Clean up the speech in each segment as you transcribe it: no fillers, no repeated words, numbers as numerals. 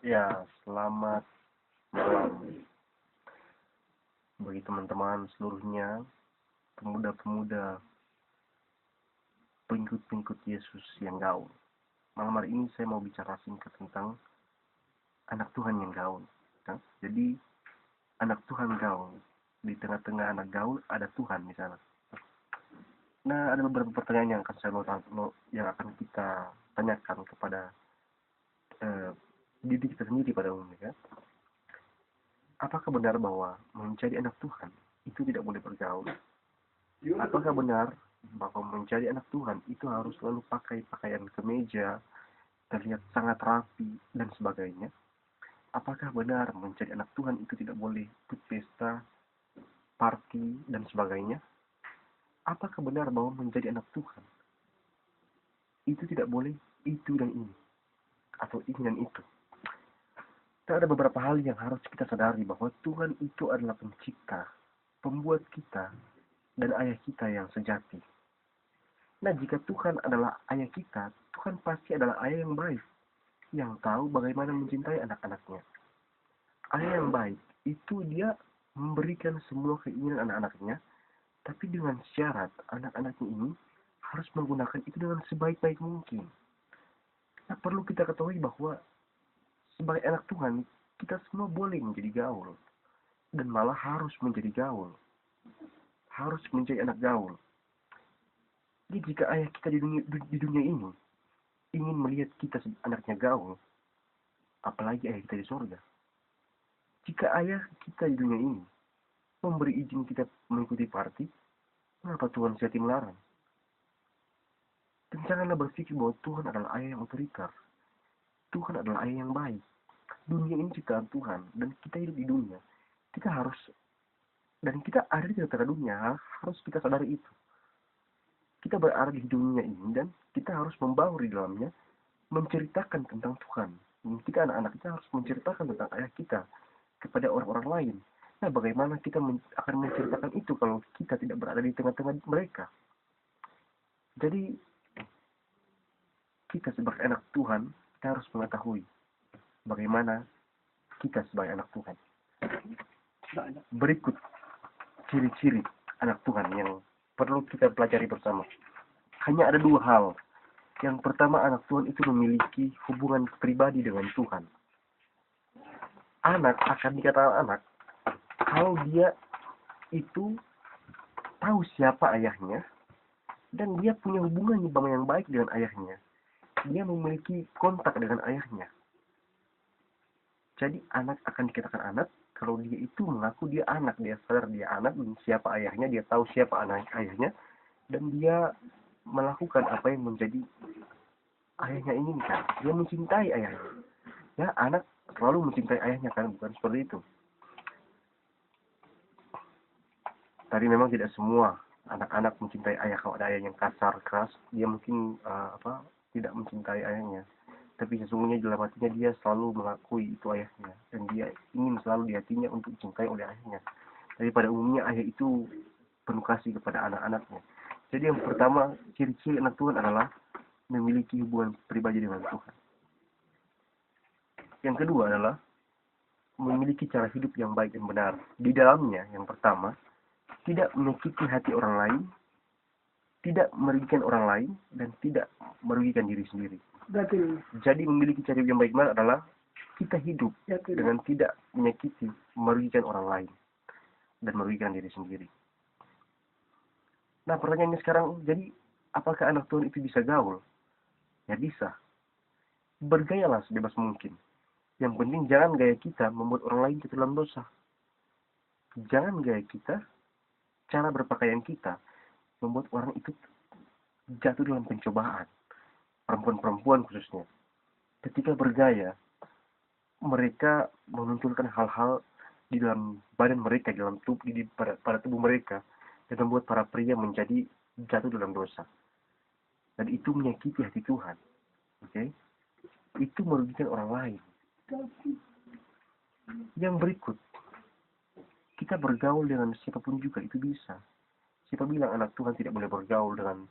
Ya, selamat malam bagi teman-teman seluruhnya, pemuda-pemuda, pengikut-pengikut Yesus yang gaul. Malam hari ini saya mau bicara singkat tentang anak Tuhan yang gaul. Ya. Jadi, anak Tuhan gaul. Di tengah-tengah anak gaul ada Tuhan di sana. Nah, ada beberapa pertanyaan yang akan kita tanyakan kepada diri kita sendiri pada umumnya. Apakah benar bahwa menjadi anak Tuhan itu tidak boleh bergaul? Apakah benar bahwa menjadi anak Tuhan itu harus selalu pakai pakaian kemeja, terlihat sangat rapi, dan sebagainya? Apakah benar menjadi anak Tuhan itu tidak boleh ikut pesta, party, dan sebagainya? Apakah benar bahwa menjadi anak Tuhan itu tidak boleh itu dan ini, atau ini dan itu? Dan ada beberapa hal yang harus kita sadari bahwa Tuhan itu adalah pencipta, pembuat kita, dan ayah kita yang sejati. Nah, jika Tuhan adalah ayah kita, Tuhan pasti adalah ayah yang baik, yang tahu bagaimana mencintai anak-anaknya. Ayah yang baik itu dia memberikan semua keinginan anak-anaknya, tapi dengan syarat anak-anaknya ini harus menggunakan itu dengan sebaik-baik mungkin. Nah, perlu kita ketahui bahwa sebagai anak Tuhan, kita semua boleh menjadi gaul, dan malah harus menjadi gaul, harus menjadi anak gaul. Jadi jika ayah kita di dunia ini ingin melihat kita anaknya gaul, apalagi ayah kita di surga. Jika ayah kita di dunia ini memberi izin kita mengikuti party, mengapa Tuhan sejati melarang? Dan janganlah berpikir bahwa Tuhan adalah ayah yang otoriter. Tuhan adalah ayah yang baik. Dunia ini ciptaan Tuhan, dan kita hidup di dunia. Kita harus, dan kita ada di tengah-tengah dunia, harus kita sadari itu. Kita berada di dunia ini, dan kita harus membaur di dalamnya, menceritakan tentang Tuhan. Dan kita anak-anak kita harus menceritakan tentang ayah kita kepada orang-orang lain. Nah, bagaimana kita akan menceritakan itu kalau kita tidak berada di tengah-tengah mereka? Jadi, kita sebagai anak Tuhan, kita harus mengetahui bagaimana kita sebagai anak Tuhan. Berikut ciri-ciri anak Tuhan yang perlu kita pelajari bersama. Hanya ada dua hal. Yang pertama, anak Tuhan itu memiliki hubungan pribadi dengan Tuhan. Anak akan dikatakan anak kalau dia itu tahu siapa ayahnya, dan dia punya hubungan yang baik dengan ayahnya. Dia memiliki kontak dengan ayahnya. Jadi anak akan dikatakan anak kalau dia itu mengaku dia anak, dia sadar dia anak, siapa ayahnya, dia tahu siapa ayahnya, dan dia melakukan apa yang menjadi ayahnya inginkan. Dia mencintai ayahnya. Ya, anak selalu mencintai ayahnya kan, bukan seperti itu. Tadi memang tidak semua anak-anak mencintai ayah. Kalau ada ayah yang kasar, keras, dia mungkin tidak mencintai ayahnya. Tapi sesungguhnya dalam hatinya dia selalu mengakui itu ayahnya, dan dia ingin selalu di hatinya untuk dicintai oleh ayahnya. Tapi pada umumnya ayah itu penuh kasih kepada anak-anaknya. Jadi yang pertama, ciri-ciri anak Tuhan adalah memiliki hubungan pribadi dengan Tuhan. Yang kedua adalah memiliki cara hidup yang baik dan benar. Di dalamnya, yang pertama, tidak menyakiti hati orang lain, tidak merugikan orang lain, dan tidak merugikan diri sendiri. Jadi memiliki cara yang baik benar adalah kita hidup dengan tidak menyakiti, merugikan orang lain, dan merugikan diri sendiri. Nah, pertanyaannya sekarang, jadi apakah anak Tuhan itu bisa gaul? Ya bisa. Bergayalah sebebas mungkin. Yang penting jangan gaya kita membuat orang lain jatuh dalam dosa. Jangan gaya kita, cara berpakaian kita, membuat orang itu jatuh dalam pencobaan. Perempuan-perempuan khususnya. Ketika bergaya, mereka memunculkan hal-hal di dalam badan mereka, di dalam pada tubuh mereka, dan membuat para pria menjadi jatuh dalam dosa. Dan itu menyakiti hati Tuhan. Oke? Itu merugikan orang lain. Yang berikut, kita bergaul dengan siapapun juga itu bisa. Siapa bilang anak Tuhan tidak boleh bergaul dengan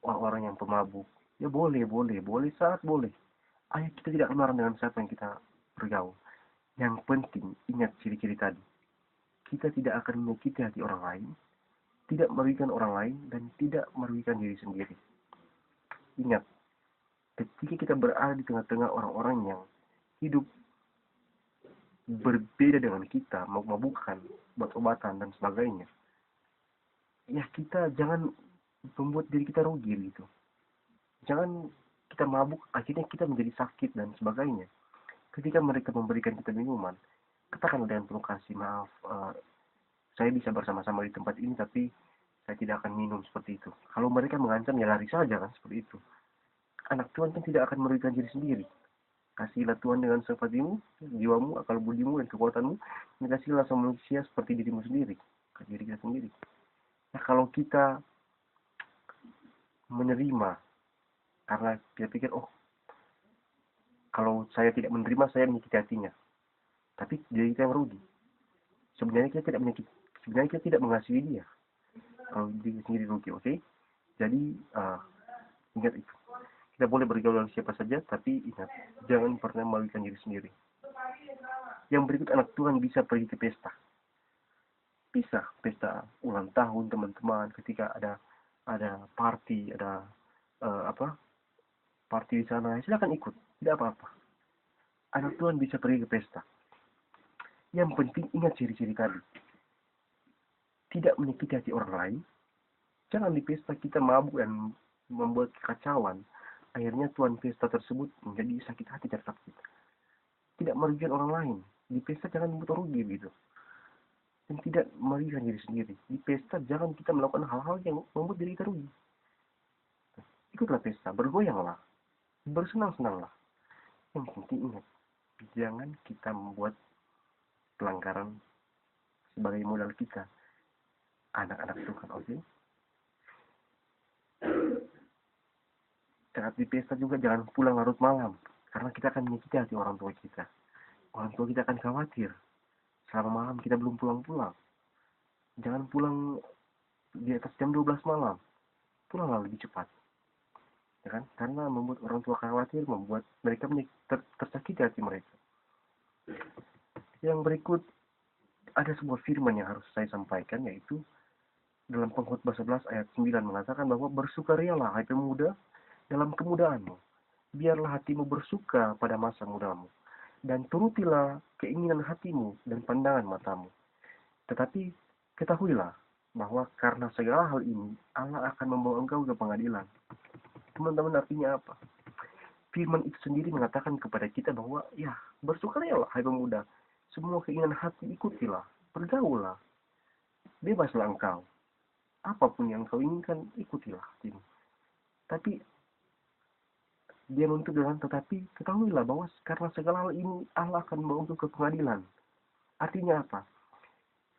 orang-orang yang pemabuk? Ya boleh, sangat boleh. Ayah kita tidak melarang dengan siapa yang kita bergaul. Yang penting ingat ciri-ciri tadi. Kita tidak akan menyakiti hati orang lain, tidak merugikan orang lain, dan tidak merugikan diri sendiri. Ingat, ketika kita berada di tengah-tengah orang-orang yang hidup berbeda dengan kita, mabuk-mabukan, obat-obatan, dan sebagainya, ya kita jangan membuat diri kita rugi gitu. Jangan kita mabuk, akhirnya kita menjadi sakit dan sebagainya. Ketika mereka memberikan kita minuman, katakan dengan penuh kasih, maaf, saya bisa bersama-sama di tempat ini, tapi saya tidak akan minum seperti itu. Kalau mereka mengancam, ya lari saja kan, seperti itu. Anak Tuhan kan tidak akan merugikan diri sendiri. Kasihlah Tuhan dengan sifatimu, jiwamu, akal budimu, dan kekuatanmu. Kasihlah sama manusia seperti dirimu sendiri, ke diri kita sendiri. Nah, kalau kita menerima, karena kita pikir, oh, kalau saya tidak menerima, saya menyakiti hatinya. Tapi diri kita yang rugi. Sebenarnya kita tidak menyakiti, sebenarnya kita tidak mengasihi dia. Kalau diri sendiri rugi, oke? Jadi, ingat itu. Kita boleh bergaul dengan siapa saja, tapi ingat, jangan pernah merugikan diri sendiri. Yang berikut, anak Tuhan bisa pergi ke pesta. Bisa, pesta ulang tahun teman-teman, ketika ada party, ada party di sana, silakan ikut, tidak apa-apa. Anak Tuhan bisa pergi ke pesta. Yang penting ingat ciri-ciri tadi. Tidak menyakiti hati orang lain. Jangan di pesta kita mabuk dan membuat kekacauan. Akhirnya tuan pesta tersebut menjadi sakit hati terhadap kita. Tidak merugikan orang lain. Di pesta jangan membuat rugi gitu. Dan tidak merugikan diri sendiri. Di pesta jangan kita melakukan hal-hal yang membuat diri kita rugi. Ikutlah pesta, bergoyanglah, bersenang-senanglah. Yang penting ingat, jangan kita membuat pelanggaran sebagai modal kita. Anak-anak Tuhan, oke? Saat di pesta juga jangan pulang larut malam, karena kita akan menyakiti hati orang tua kita. Orang tua kita akan khawatir selama malam kita belum pulang-pulang. Jangan pulang di atas jam 12 malam. Pulanglah lebih cepat. Ya kan? Karena membuat orang tua khawatir, membuat mereka tersakiti hati mereka. Yang berikut, ada sebuah firman yang harus saya sampaikan, yaitu dalam Pengkhotbah 11 ayat 9 mengatakan bahwa bersukarialah hai pemuda dalam kemudaanmu. Biarlah hatimu bersuka pada masa mudamu. Dan turutilah keinginan hatimu dan pandangan matamu. Tetapi ketahuilah bahwa karena segala hal ini Allah akan membawa engkau ke pengadilan. Teman-teman, artinya apa? Firman itu sendiri mengatakan kepada kita bahwa ya, bersukarialah hai pemuda. Semua keinginan hati ikutilah, bergaullah. Bebaslah engkau. Apapun yang kau inginkan, ikutilah hatimu. Tapi dia menuntut dengan tetapi ketahuilah bahwa karena segala hal ini Allah akan membawa engkau ke pengadilan. Artinya apa?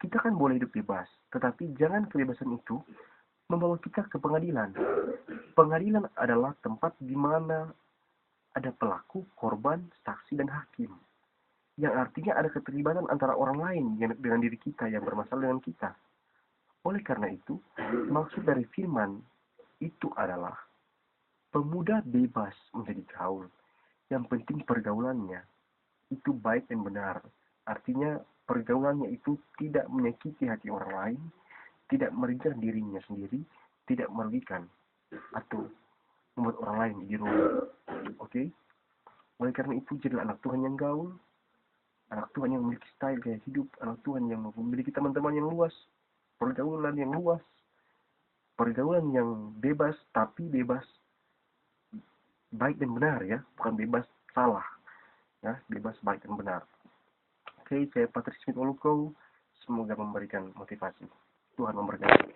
Kita kan boleh hidup bebas, tetapi jangan kebebasan itu membawa kita ke pengadilan. Pengadilan adalah tempat di mana ada pelaku, korban, saksi, dan hakim. Yang artinya ada keterlibatan antara orang lain dengan diri kita yang bermasalah dengan kita. Oleh karena itu, maksud dari firman itu adalah pemuda bebas menjadi gaul. Yang penting pergaulannya itu baik dan benar. Artinya pergaulannya itu tidak menyakiti hati orang lain, tidak merugikan dirinya sendiri, tidak merugikan atau membuat orang lain jadi rugi. Oke? Oleh karena itu, jadilah anak Tuhan yang gaul, anak Tuhan yang memiliki style gaya hidup, anak Tuhan yang memiliki teman-teman yang luas, pergaulan yang luas, pergaulan yang bebas, tapi bebas baik dan benar ya, bukan bebas salah ya, bebas baik dan benar. Oke, saya Patrick Smith Oluko, semoga memberikan motivasi. Tuhan memberkati.